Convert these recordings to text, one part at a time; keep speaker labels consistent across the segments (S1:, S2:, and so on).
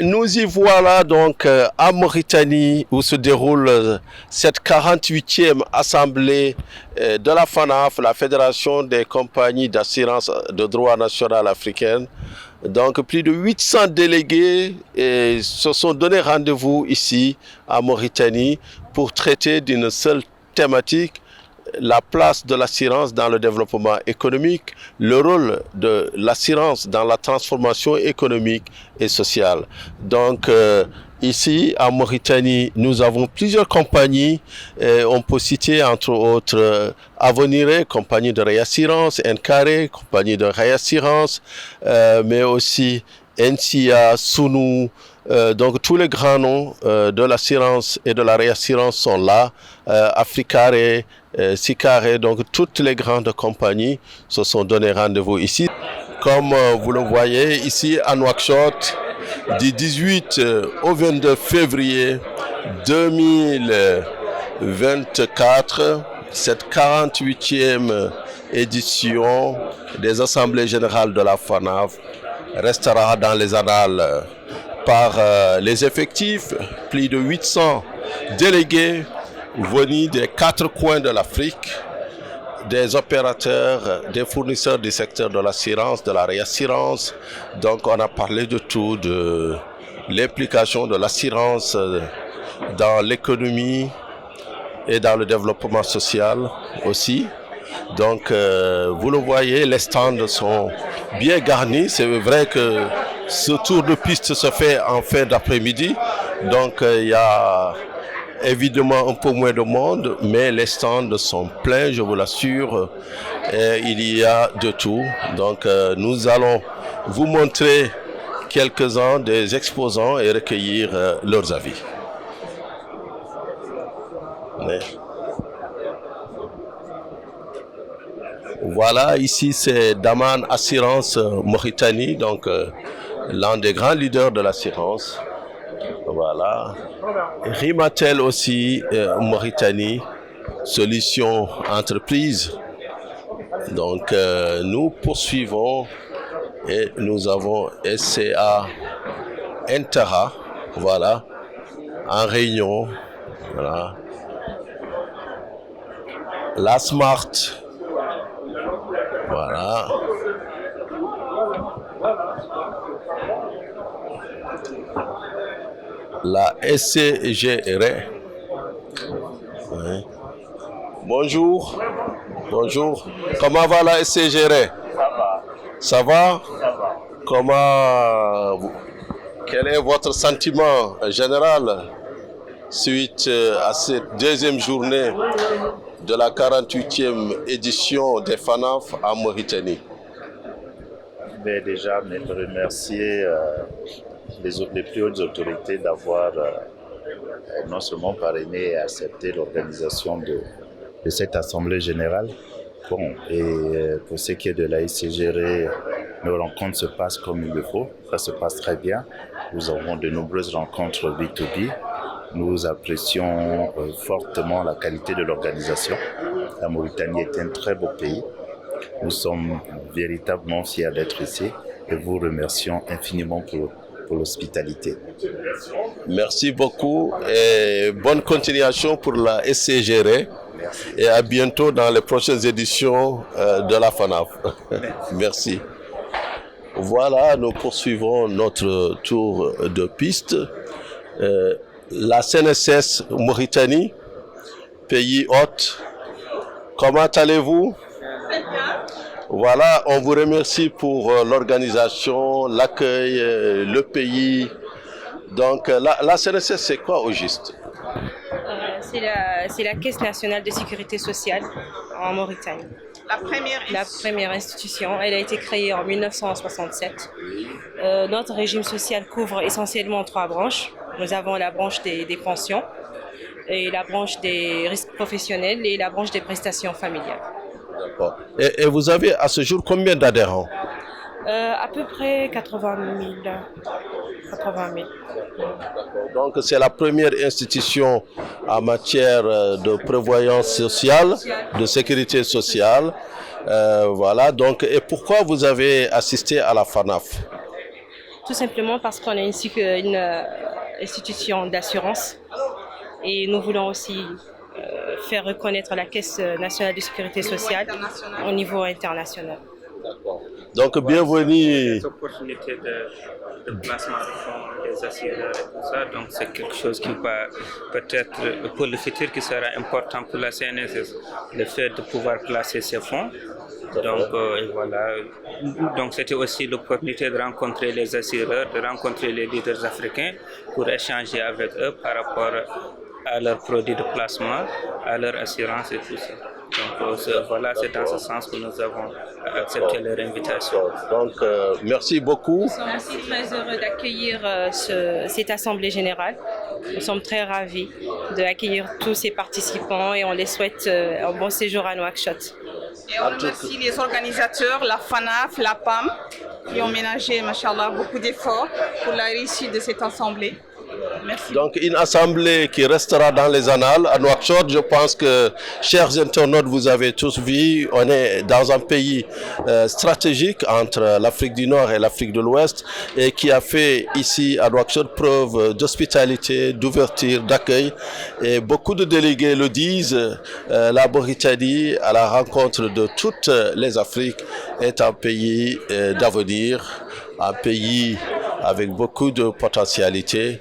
S1: Nous y voilà donc à Mauritanie où se déroule cette 48e assemblée de la FANAF, la Fédération des compagnies d'assurance de droit national africaine. Donc plus de 800 délégués se sont donné rendez-vous ici à Mauritanie pour traiter d'une seule thématique: la place de l'assurance dans le développement économique, le rôle de l'assurance dans la transformation économique et sociale. Donc, ici, à Mauritanie, nous avons plusieurs compagnies. On peut citer, entre autres, Aveniré, compagnie de réassurance, Ncaré, compagnie de réassurance, mais aussi NCA, Sunu. Donc tous les grands noms de l'assurance et de la réassurance sont là. Africaré, Sicaré, donc toutes les grandes compagnies se sont donné rendez-vous ici. Comme vous le voyez ici à Nouakchott, du 18 au 22 février 2024, cette 48e édition des Assemblées Générales de la FANAF restera dans les annales par les effectifs, plus de 800 délégués venus des 4 coins de l'Afrique, des opérateurs, des fournisseurs du secteur de l'assurance, de la réassurance. Donc on a parlé de tout, de l'implication de l'assurance dans l'économie et dans le développement social aussi. Donc vous le voyez, les stands sont bien garnis. C'est vrai que ce tour de piste se fait en fin d'après-midi, donc il y a évidemment un peu moins de monde, mais les stands sont pleins, je vous l'assure. Il y a de tout. Donc nous allons vous montrer quelques-uns des exposants et recueillir leurs avis. Mais... Voilà, ici c'est Daman Assurance Mauritanie, donc l'un des grands leaders de l'assurance. Voilà. Rimatel aussi, Mauritanie, solution entreprise. Donc nous poursuivons et nous avons SCA Intera, voilà, en réunion. Voilà. La Smart. Voilà. La SCGR. Oui. Bonjour. Bonjour. Comment va la SCGR? Ça va. Ça va? Ça va. Quel est votre sentiment général suite à cette deuxième journée de la 48e édition des FANAF à Mauritanie?
S2: Déjà, remercier les plus hautes autorités d'avoir non seulement parrainé et accepté l'organisation de cette Assemblée générale. Bon, et pour ce qui est de la SCGR, nos rencontres se passent comme il le faut. Ça se passe très bien. Nous avons de nombreuses rencontres B2B. Nous apprécions fortement la qualité de l'organisation. La Mauritanie est un très beau pays. Nous sommes véritablement fiers d'être ici et vous remercions infiniment pour l'hospitalité.
S1: Merci beaucoup et bonne continuation pour la SCGR. Merci. Et à bientôt dans les prochaines éditions de la FANAF. Merci. Voilà, nous poursuivons notre tour de piste. La CNSS Mauritanie, pays hôte, comment allez-vous? Voilà, on vous remercie pour l'organisation, l'accueil, le pays. Donc la CNSS, c'est quoi au juste?
S3: C'est la Caisse nationale de sécurité sociale en Mauritanie. La première institution, elle a été créée en 1967. Notre régime social couvre essentiellement 3 branches. Nous avons la branche des pensions, et la branche des risques professionnels et la branche des prestations familiales.
S1: D'accord. Et vous avez à ce jour combien d'adhérents?
S3: À peu près 80 000.
S1: Donc c'est la première institution en matière de prévoyance sociale, de sécurité sociale. Voilà. Donc, et pourquoi vous avez assisté à la FANAF?
S3: tout simplement parce qu'on est une institution d'assurance et nous voulons aussi faire reconnaître la Caisse nationale de sécurité sociale au niveau international.
S1: Donc, bienvenue.
S4: Des opportunités de placement de fonds des assureurs et tout ça. Donc, c'est quelque chose qui va peut-être pour le futur qui sera important pour la CNSS, le fait de pouvoir placer ces fonds. Donc, voilà. Donc, c'était aussi l'opportunité de rencontrer les assureurs, de rencontrer les leaders africains pour échanger avec eux par rapport à leurs produits de placement, à leur assurance et tout ça. Donc voilà, c'est dans ce sens que nous avons accepté leur invitation.
S1: Donc merci beaucoup.
S3: Nous sommes aussi très heureux d'accueillir cette assemblée générale. Nous sommes très ravis d'accueillir tous ces participants et on les souhaite un bon séjour à Nouakchott.
S5: Et on remercie les organisateurs, la FANAF, la PAM, qui ont ménagé, machallah, beaucoup d'efforts pour la réussite de cette assemblée. Merci.
S1: Donc une assemblée qui restera dans les annales à Nouakchott. Je pense que, chers internautes, vous avez tous vu, on est dans un pays stratégique entre l'Afrique du Nord et l'Afrique de l'Ouest et qui a fait ici à Nouakchott preuve d'hospitalité, d'ouverture, d'accueil. Et beaucoup de délégués le disent, la Mauritanie, à la rencontre de toutes les Afriques, est un pays d'avenir, un pays avec beaucoup de potentialités,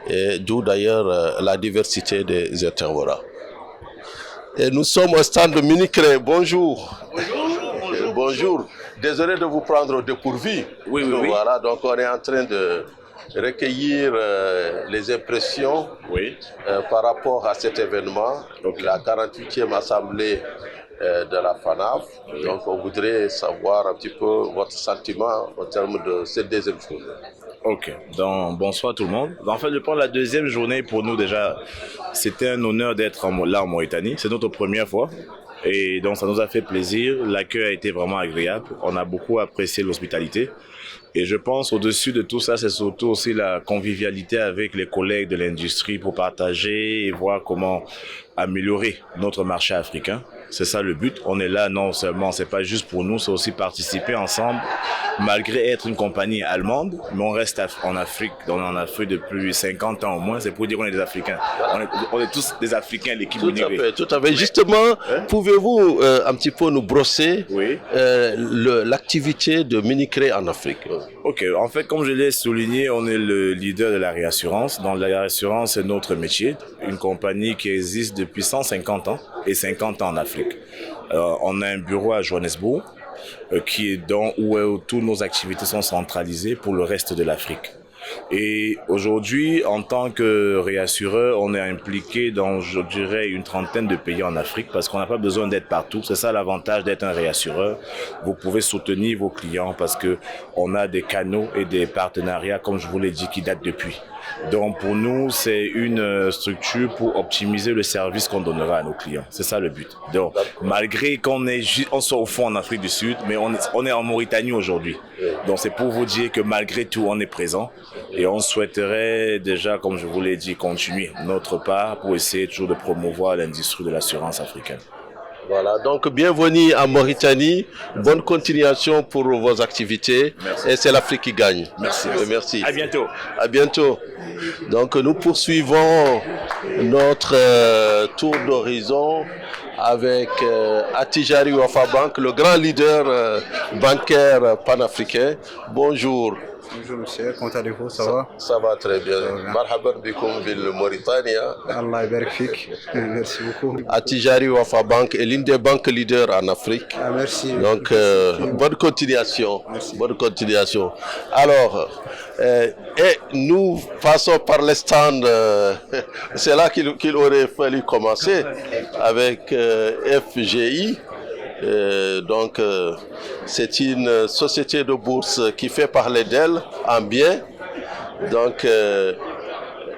S1: et d'où d'ailleurs la diversité des intervenants. Et nous sommes au stand de Minicré. Bonjour. Bonjour. Bonjour. Désolé de vous prendre au dépourvu.
S4: Oui.
S1: Voilà, donc on est en train de recueillir les impressions par rapport à cet événement, la 48e assemblée de la FANAF. Donc on voudrait savoir un petit peu votre sentiment en termes de cette deuxième journée.
S6: Ok, donc bonsoir tout le monde. En fait, je pense la deuxième journée pour nous déjà, c'était un honneur d'être là en Mauritanie. C'est notre première fois. Et donc ça nous a fait plaisir. L'accueil a été vraiment agréable. On a beaucoup apprécié l'hospitalité. Et je pense au-dessus de tout ça, c'est surtout aussi la convivialité avec les collègues de l'industrie pour partager et voir comment améliorer notre marché africain. C'est ça le but. On est là non seulement, c'est pas juste pour nous, c'est aussi participer ensemble, malgré être une compagnie allemande, mais on reste en Afrique. On est en Afrique depuis 50 ans au moins, c'est pour dire qu'on est des Africains. On est tous des Africains, l'équipe Minicré.
S1: Tout à fait. Justement, pouvez-vous un petit peu nous brosser l'activité de Minicré en Afrique?
S6: Ok, en fait, comme je l'ai souligné, on est le leader de la réassurance. Donc la réassurance, c'est notre métier. Une compagnie qui existe depuis 150 ans et 50 ans en Afrique. On a un bureau à Johannesburg où toutes nos activités sont centralisées pour le reste de l'Afrique. Et aujourd'hui, en tant que réassureur, on est impliqué dans, je dirais, une trentaine de pays en Afrique parce qu'on n'a pas besoin d'être partout. C'est ça l'avantage d'être un réassureur. Vous pouvez soutenir vos clients parce que on a des canaux et des partenariats, comme je vous l'ai dit, qui datent depuis. Donc pour nous, c'est une structure pour optimiser le service qu'on donnera à nos clients. C'est ça le but. Donc malgré qu'on soit au fond en Afrique du Sud, mais on est en Mauritanie aujourd'hui. Donc c'est pour vous dire que malgré tout, on est présent et on souhaiterait déjà, comme je vous l'ai dit, continuer notre part pour essayer toujours de promouvoir l'industrie de l'assurance africaine.
S1: Voilà, donc bienvenue en Mauritanie, bonne continuation pour vos activités. Merci. Et c'est l'Afrique qui gagne.
S6: Merci.
S1: Merci.
S6: À bientôt.
S1: À bientôt. Donc nous poursuivons notre tour d'horizon avec Attijari Wafa Bank, le grand leader bancaire panafricain. Bonjour.
S7: Bonjour monsieur, comment allez-vous? Ça va?
S1: Ça va très bien. Marhaban bikoum bil Mauritanie.
S7: Allah yabarak fik. Merci beaucoup.
S1: Attijari Wafa Bank est l'une des banques leaders en Afrique.
S7: Ah, merci.
S1: Donc bonne continuation.
S7: Merci.
S1: Bonne continuation. Alors, et nous passons par les stands. C'est là qu'il aurait fallu commencer avec FGI. C'est une société de bourse qui fait parler d'elle en bien. Donc,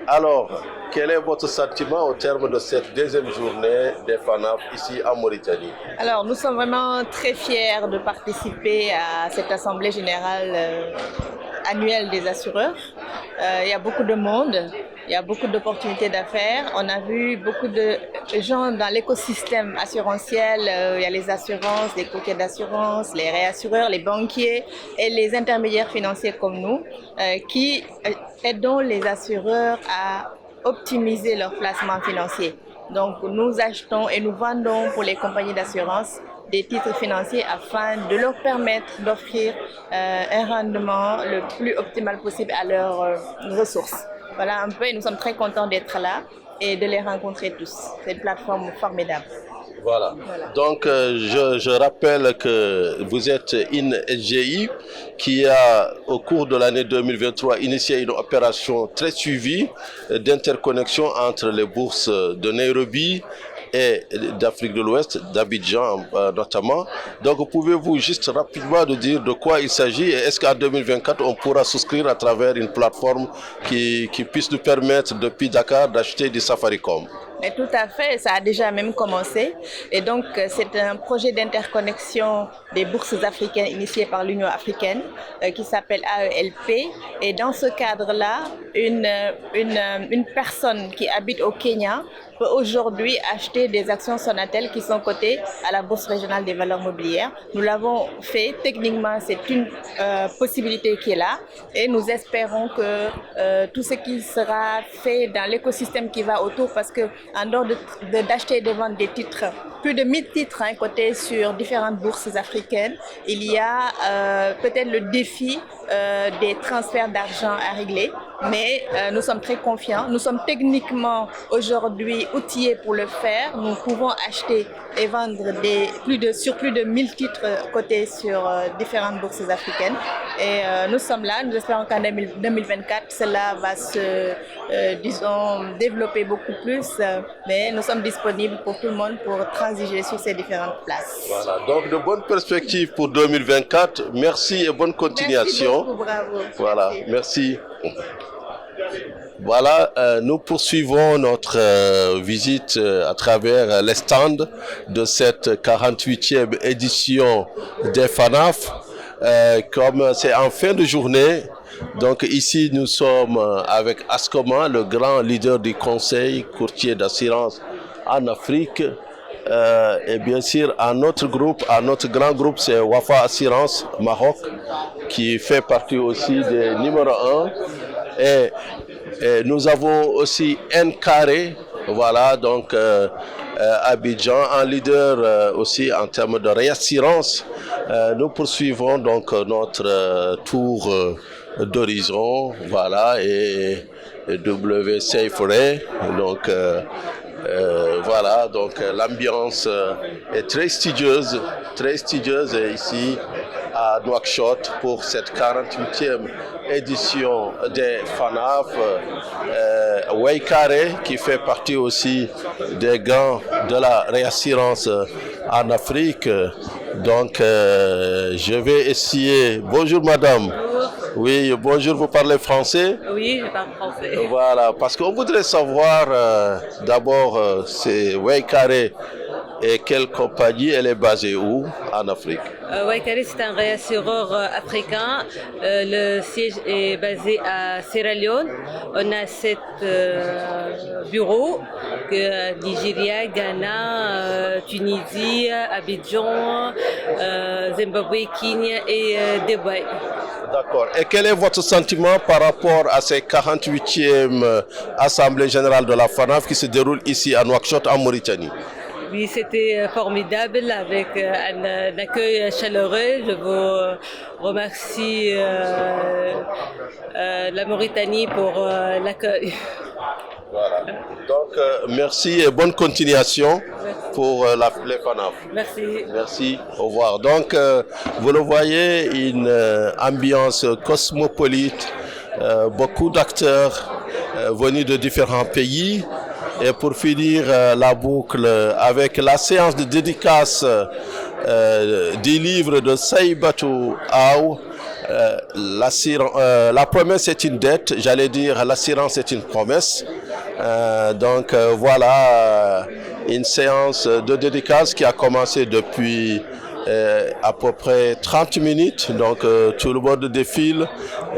S1: alors, quel est votre sentiment au terme de cette deuxième journée des FANAF ici en Mauritanie?
S8: Alors, nous sommes vraiment très fiers de participer à cette assemblée générale annuelle des assureurs. Il y a beaucoup de monde Il y a beaucoup d'opportunités d'affaires. On a vu beaucoup de gens dans l'écosystème assurantiel. Il y a les assurances, les courtiers d'assurance, les réassureurs, les banquiers et les intermédiaires financiers comme nous qui aidons les assureurs à optimiser leurs placements financiers. Donc nous achetons et nous vendons pour les compagnies d'assurance des titres financiers afin de leur permettre d'offrir un rendement le plus optimal possible à leurs ressources. Voilà un peu, et nous sommes très contents d'être là et de les rencontrer tous. C'est une plateforme formidable.
S1: Voilà. Donc, je rappelle que vous êtes une SGI qui a, au cours de l'année 2023, initié une opération très suivie d'interconnexion entre les bourses de Nairobi et d'Afrique de l'Ouest, d'Abidjan notamment. Donc, pouvez-vous juste rapidement nous dire de quoi il s'agit et est-ce qu'en 2024, on pourra souscrire à travers une plateforme qui puisse nous permettre depuis Dakar d'acheter du Safaricom?
S8: Mais tout à fait, ça a déjà même commencé. Et donc, c'est un projet d'interconnexion des bourses africaines initié par l'Union africaine qui s'appelle AELP. Et dans ce cadre-là, une personne qui habite au Kenya peut aujourd'hui acheter des actions Sonatel qui sont cotées à la Bourse régionale des valeurs mobilières. Nous l'avons fait. Techniquement, c'est une possibilité qui est là. Et nous espérons que tout ce qui sera fait dans l'écosystème qui va autour, parce que en dehors d'acheter et de vendre des titres, plus de 1000 titres cotés sur différentes bourses africaines, il y a peut-être le défi des transferts d'argent à régler. Mais nous sommes très confiants. Nous sommes techniquement aujourd'hui outillés pour le faire. Nous pouvons acheter et vendre sur plus de 1000 titres cotés sur différentes bourses africaines. Et nous sommes là. Nous espérons qu'en 2024, cela va se, développer beaucoup plus. Mais nous sommes disponibles pour tout le monde pour transiger sur ces différentes places.
S1: Voilà. Donc, de bonnes perspectives pour 2024. Merci et bonne continuation.
S8: Merci beaucoup, bravo.
S1: Voilà. Merci. Voilà, nous poursuivons notre visite à travers les stands de cette 48e édition des FANAF. Comme c'est en fin de journée, donc ici nous sommes avec Ascoma, le grand leader du conseil courtier d'assurance en Afrique. Et bien sûr, notre grand groupe, c'est Wafa Assurance Maroc, qui fait partie aussi des numéro 1. Et nous avons aussi Ncaré, voilà, donc Abidjan, un leader aussi en termes de réassurance. Nous poursuivons donc notre tour d'horizon, voilà, et W Safe Ray, donc voilà, donc l'ambiance est très studieuse ici à Nouakchott pour cette 48e édition des FANAF. Waikare qui fait partie aussi des grands de la réassurance en Afrique. Donc je vais essayer. Bonjour madame.
S9: Bonjour.
S1: Oui, bonjour, vous parlez français?
S9: Oui, je parle français.
S1: Voilà, parce qu'on voudrait savoir d'abord c'est Waikare et quelle compagnie, elle est basée où en Afrique?
S9: Waikare, c'est un réassureur africain. Le siège est basé à Sierra Leone. On a 7 bureaux, Nigeria, Ghana, Tunisie, Abidjan, Zimbabwe, Kenya et Dubaï.
S1: D'accord. Et quel est votre sentiment par rapport à ces 48e Assemblée Générale de la FANAF qui se déroule ici à Nouakchott en Mauritanie?
S9: Oui, c'était formidable avec un accueil chaleureux. Je vous remercie la Mauritanie pour l'accueil.
S1: Voilà. Donc, merci et bonne continuation pour les FANAF.
S9: Merci.
S1: Merci, au revoir. Donc, vous le voyez, une ambiance cosmopolite, beaucoup d'acteurs venus de différents pays. Et pour finir la boucle avec la séance de dédicace des livres de Saïbatou Aou, la promesse est une dette, j'allais dire l'assurance est une promesse. Donc voilà une séance de dédicace qui a commencé depuis à peu près 30 minutes. Donc tout le monde défile,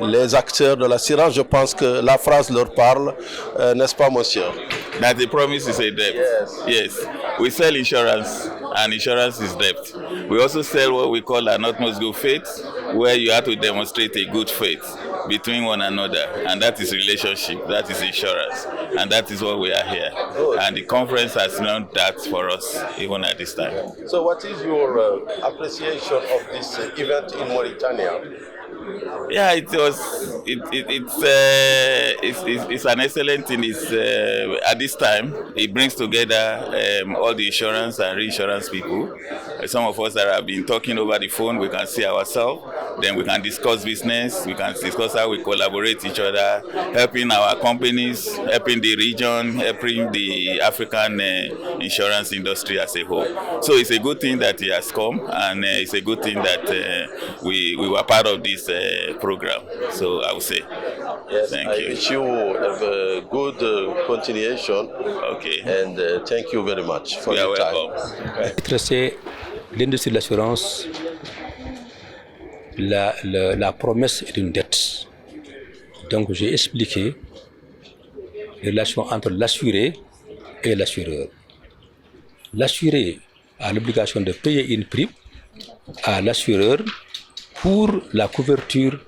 S1: les acteurs de l'assurance, je pense que la phrase leur parle, n'est-ce pas monsieur?
S10: That the promise is a debt. Yes. We sell insurance, and insurance is debt. We also sell what we call an utmost good faith, where you have to demonstrate a good faith between one another, and that is relationship, that is insurance, and that is why we are here.
S1: Good.
S10: And the conference has known that for us, even at this time.
S1: So what is your appreciation of this event in Mauritania?
S10: Yeah, it's an excellent thing. At this time, it brings together all the insurance and reinsurance people. Some of us that have been talking over the phone, we can see ourselves. Then we can discuss business. We can discuss how we collaborate each other, helping our companies, helping the region, helping the African insurance industry as a whole. So it's a good thing that he has come, and it's a good thing that we were part of this program. So I would say,
S1: yes,
S10: thank
S1: I
S10: you.
S1: wish you have a good continuation.
S10: Okay.
S1: And thank you very much for your time.
S11: C'est l'industrie de l'assurance. La promesse est une dette. Donc j'ai expliqué les relations entre l'assuré et l'assureur. L'assuré a l'obligation de payer une prime à l'assureur pour la couverture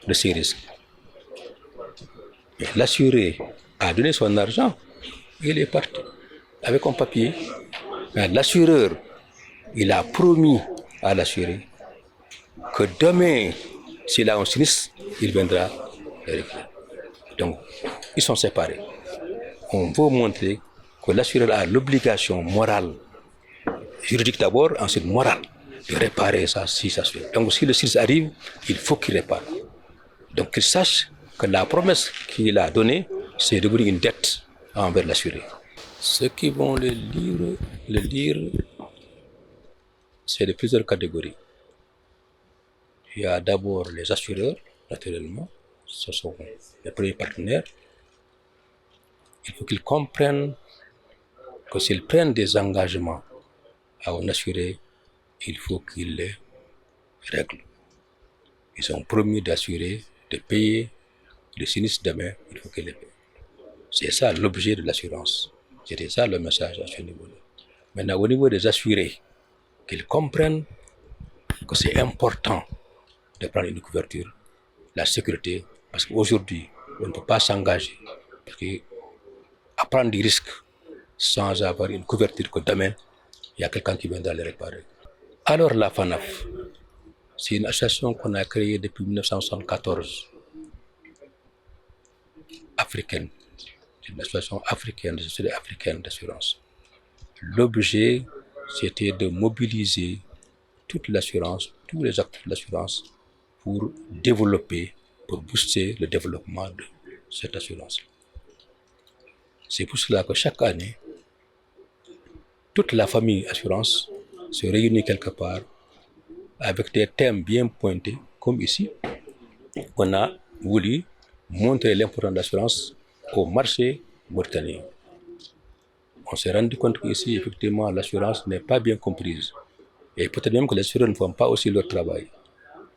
S11: de ses risques. L'assuré a donné son argent, il est parti avec un papier. L'assureur, il a promis à l'assuré que demain, s'il a un sinistre, il viendra le réclamer. Donc, ils sont séparés. On veut montrer que l'assureur a l'obligation morale, juridique d'abord, ensuite morale, de réparer ça si ça se fait. Donc, si le sinistre arrive, il faut qu'il répare. Donc, qu'il sache que la promesse qu'il a donnée, c'est devenir une dette envers l'assuré. Ceux qui vont le lire, c'est de plusieurs catégories. Il y a d'abord les assureurs, naturellement, ce sont les premiers partenaires. Il faut qu'ils comprennent que s'ils prennent des engagements à un assuré, il faut qu'ils les règlent. Ils ont promis d'assurer, de payer le sinistre demain, il faut qu'ils les paient. C'est ça l'objet de l'assurance. C'était ça le message à ce niveau-là. Maintenant, au niveau des assurés, qu'ils comprennent que c'est important de prendre une couverture, la sécurité, parce qu'aujourd'hui, on ne peut pas s'engager, parce qu'à prendre des risques sans avoir une couverture que demain, il y a quelqu'un qui viendra les réparer. Alors la FANAF, c'est une association qu'on a créée depuis 1974, africaine. C'est une association africaine, des sociétés africaines d'assurance. L'objet, c'était de mobiliser toute l'assurance, tous les acteurs de l'assurance pour développer, pour booster le développement de cette assurance. C'est pour cela que chaque année, toute la famille assurance se réunit quelque part avec des thèmes bien pointés, comme ici. On a voulu montrer l'importance de l'assurance au marché mauritanien. On s'est rendu compte qu'ici, effectivement, l'assurance n'est pas bien comprise. Et peut-être même que les assureurs ne font pas aussi leur travail.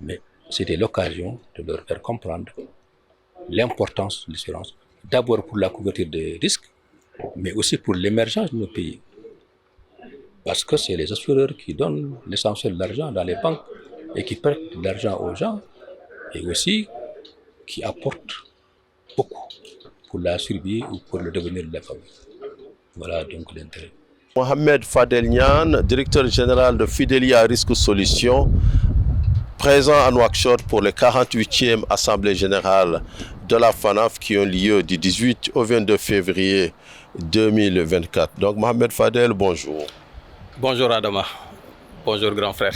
S11: Mais c'était l'occasion de leur faire comprendre l'importance de l'assurance, d'abord pour la couverture des risques, mais aussi pour l'émergence de nos pays. Parce que c'est les assureurs qui donnent l'essentiel de l'argent dans les banques et qui prêtent de l'argent aux gens, et aussi qui apportent beaucoup pour la survie ou pour le devenir de la famille. Voilà donc l'intérêt.
S1: Mohamed Fadel Niane, directeur général de Fidélia Risque Solutions, présent à Nouakchott pour les 48e Assemblée générale de la FANAF qui ont lieu du 18 au 22 février 2024. Donc Mohamed Fadel, bonjour.
S12: Bonjour Adama, bonjour grand frère.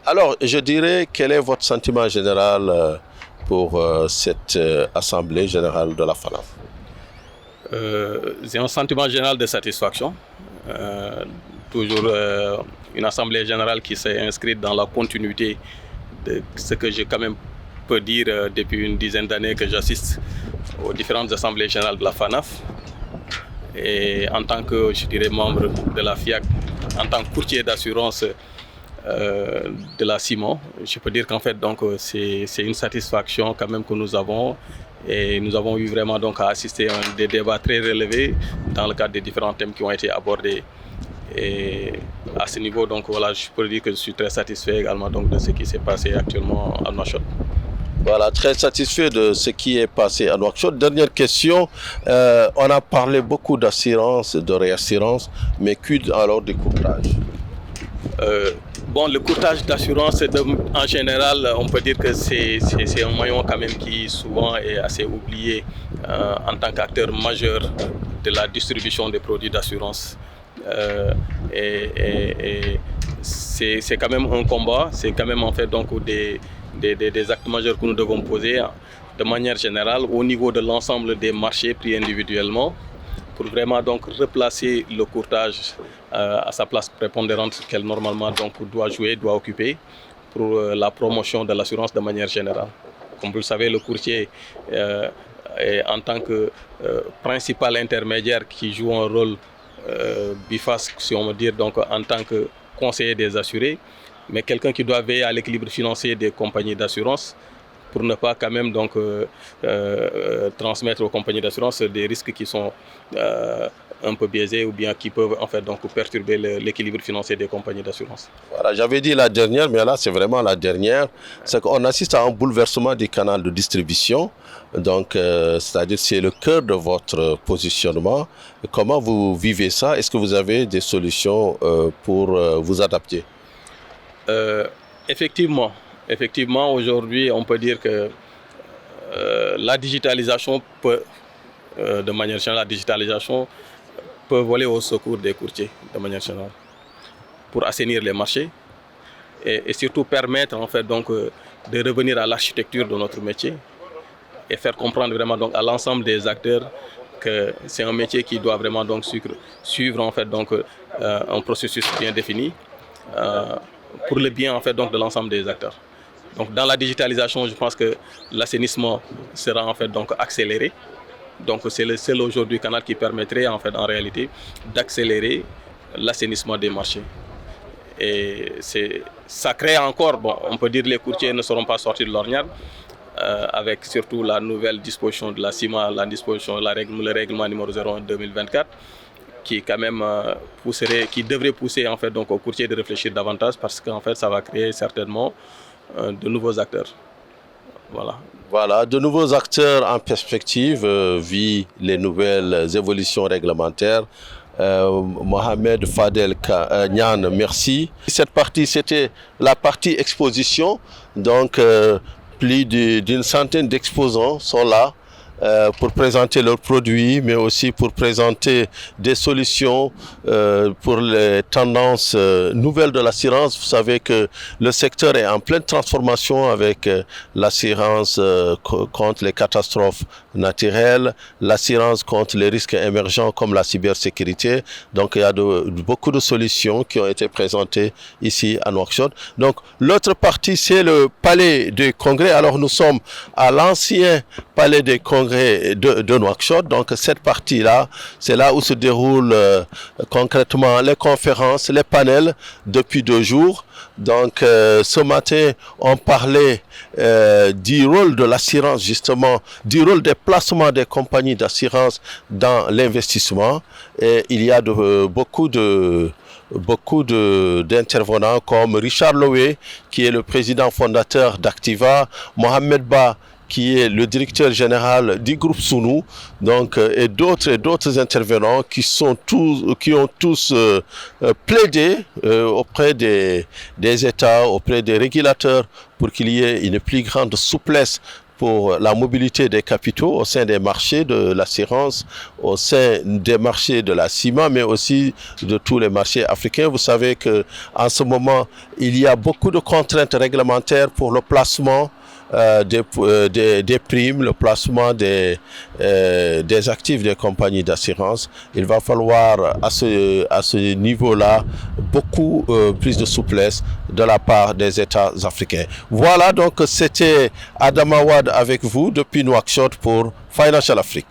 S1: Alors je dirais, quel est votre sentiment général pour cette Assemblée générale de la FANAF?
S12: J'ai un sentiment général de satisfaction. Toujours une Assemblée générale qui s'est inscrite dans la continuité de ce que je quand même peux dire depuis une dizaine d'années que j'assiste aux différentes Assemblées générales de la FANAF. Et en tant que, je dirais, membre de la FIAC, en tant que courtier d'assurance, de la CIMA. Je peux dire qu'en fait, donc, c'est une satisfaction quand même que nous avons. Et nous avons eu vraiment donc à assister à des débats très relevés dans le cadre des différents thèmes qui ont été abordés. Et à ce niveau, donc voilà, je peux dire que je suis très satisfait également donc, de ce qui s'est passé actuellement à Nouakchott.
S1: Voilà, très satisfait de ce qui est passé à Nouakchott. Dernière question, on a parlé beaucoup d'assurance, de réassurance, mais alors du courtage?
S12: Bon, le courtage d'assurance, en général, on peut dire que c'est un maillon quand même qui souvent est assez oublié en tant qu'acteur majeur de la distribution des produits d'assurance. Et c'est quand même un combat, c'est quand même en fait donc des actes majeurs que nous devons poser de manière générale au niveau de l'ensemble des marchés pris individuellement, pour vraiment donc replacer le courtage à sa place prépondérante qu'elle normalement donc doit jouer, doit occuper pour la promotion de l'assurance de manière générale. Comme vous le savez, le courtier est en tant que principal intermédiaire qui joue un rôle biface, si on veut dire, donc en tant que conseiller des assurés, mais quelqu'un qui doit veiller à l'équilibre financier des compagnies d'assurance pour ne pas quand même donc transmettre aux compagnies d'assurance des risques qui sont un peu biaisés ou bien qui peuvent en fait donc perturber l'équilibre financier des compagnies d'assurance.
S1: Voilà, j'avais dit la dernière, mais là c'est vraiment la dernière. C'est qu'on assiste à un bouleversement du canal de distribution. Donc, c'est-à-dire c'est le cœur de votre positionnement. Comment vous vivez ça? Est-ce que vous avez des solutions pour vous adapter?
S12: Effectivement, aujourd'hui, on peut dire que la digitalisation peut, de manière générale, voler au secours des courtiers, de manière générale, pour assainir les marchés et surtout permettre en fait donc de revenir à l'architecture de notre métier et faire comprendre vraiment donc à l'ensemble des acteurs que c'est un métier qui doit vraiment donc suivre en fait donc un processus bien défini pour le bien en fait donc de l'ensemble des acteurs. Donc dans la digitalisation, je pense que l'assainissement sera en fait donc accéléré. Donc c'est le seul aujourd'hui canal qui permettrait en fait en réalité d'accélérer l'assainissement des marchés. Et ça crée encore, bon, on peut dire que les courtiers ne seront pas sortis de l'ornière avec surtout la nouvelle disposition de la CIMA, le règlement numéro 01/2024 qui quand même qui devrait pousser en fait donc aux courtiers de réfléchir davantage parce qu'en fait ça va créer certainement de nouveaux acteurs.
S1: Voilà, de nouveaux acteurs en perspective via les nouvelles évolutions réglementaires. Mohamed Fadel Niane, merci. Cette partie, c'était la partie exposition. Donc, plus d'une centaine d'exposants sont là pour présenter leurs produits, mais aussi pour présenter des solutions pour les tendances nouvelles de l'assurance. Vous savez que le secteur est en pleine transformation avec l'assurance contre les catastrophes naturelles, l'assurance contre les risques émergents comme la cybersécurité. Donc il y a beaucoup de solutions qui ont été présentées ici à Nouakchott. Donc l'autre partie, c'est le palais des congrès. Alors nous sommes à l'ancien palais des congrès de Nouakchott. Donc cette partie-là, c'est là où se déroulent concrètement les conférences, les panels depuis 2 jours. Donc ce matin, on parlait du rôle de l'assurance, justement, du rôle des placements des compagnies d'assurance dans l'investissement. Et il y a beaucoup d'intervenants comme Richard Loé, qui est le président fondateur d'Activa, Mohamed Ba, qui est le directeur général du groupe Sounou, donc, et d'autres intervenants qui ont tous plaidé auprès des États, auprès des régulateurs, pour qu'il y ait une plus grande souplesse pour la mobilité des capitaux au sein des marchés de l'assurance, au sein des marchés de la CIMA, mais aussi de tous les marchés africains. Vous savez qu'en ce moment, il y a beaucoup de contraintes réglementaires pour le placement des primes, le placement des actifs des compagnies d'assurance. Il va falloir à ce niveau-là beaucoup plus de souplesse de la part des États africains. Voilà, donc c'était Adama Wade avec vous depuis Nouakchott pour Financial Afrique.